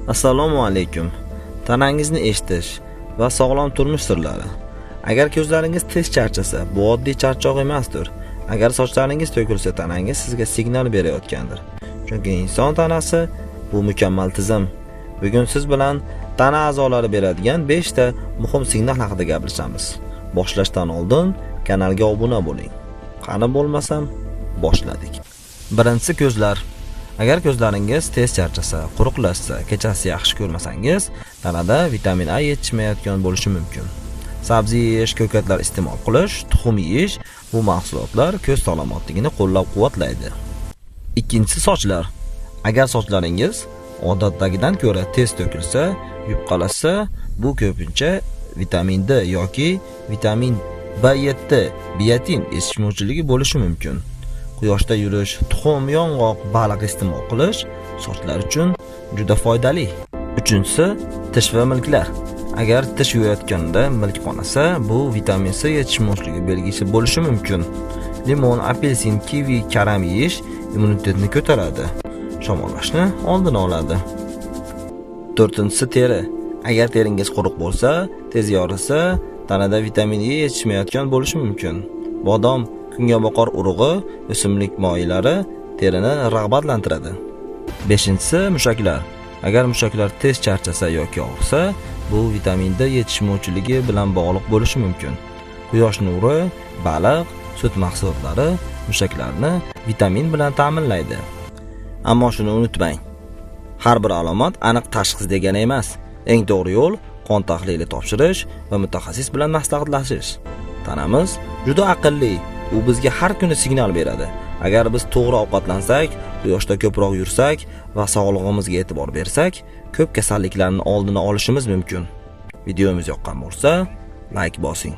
Assalomu alaykum. Tanangizni eshitish va sog'lom turmush sirlari. Agar ko'zlaringiz tez charchasa, bu oddiy charchoq emasdir. Agar sochlaringiz to'kilsa, tanangiz sizga signal berayotgandir. Chunki inson tanasi bu mukammal tizim. Bugun siz bilan tana a'zolari beradigan 5 ta muhim signal haqida gapirishamiz. Boshlashdan oldin kanalga obuna bo'ling. Qani bo'lmasam, boshladik. Birinchisi ko'zlar. Agar ko'zlaringiz tez charchasa, quruqlashsa, kechasi yaxshi ko'rmasangiz, tanada vitamin A yetishmayotgan bo'lishi mumkin. Sabzi yeyish, ko'katlar iste'mol qilish, tuxum yeyish bu mahsulotlar ko'z salomatligini qo'llab-quvvatlaydi. Ikkinchisi sochlar. Agar sochlaringiz odatdagidan ko'ra tez to'kilsa, yupqalashsa, bu ko'pincha vitamin D yoki vitamin B7, biotin yetishmovchiligi bo'lishi mumkin. Quyoshda yurish, tuxum, yong'oq, baliq iste'mol qilish sochlar uchun juda foydali. Uchinchisi tish va milklar. Agar tish yuvayotganda milk qonasa, bu vitamin C yetishmovchiligi belgisi bo'lishi mumkin. Limon, apelsin, kivi, karam yeyish immunitetni ko'taradi. Shamollashni oldini oladi. To'rtinchisi teri. Agar teringiz quruq bo'lsa, tez yorisa, tanada vitamin E yetishmayotgan bo'lishi mumkin. Bodom, kungaboqar urug'i, o'simlik moyilari terini rag'batlantiradi. Beshinchisi mushaklar. Agar mushaklar tez charchasa yoki og'risa, bu vitamin D yetishmovchiligi bilan bog'liq bo'lishi mumkin. Quyosh nuri, baliq, sut mahsulotlari mushaklarni vitamin bilan ta'minlaydi. Ammo shuni unutmang. Har bir alomat aniq tashxis degani emas. Eng to'g'ri yo'l qon tahlili topshirish va mutaxassis bilan maslahatlashish. Tanamiz juda aqlli. U bizga har kuni signal beradi. Agar biz to'g'ri ovqatlansak, quyoshda ko'proq yursak va sog'lig'imizga e'tibor bersak, ko'p kasalliklarning oldini olishimiz mumkin. Videomiz yoqqan bo'lsa, like bosing.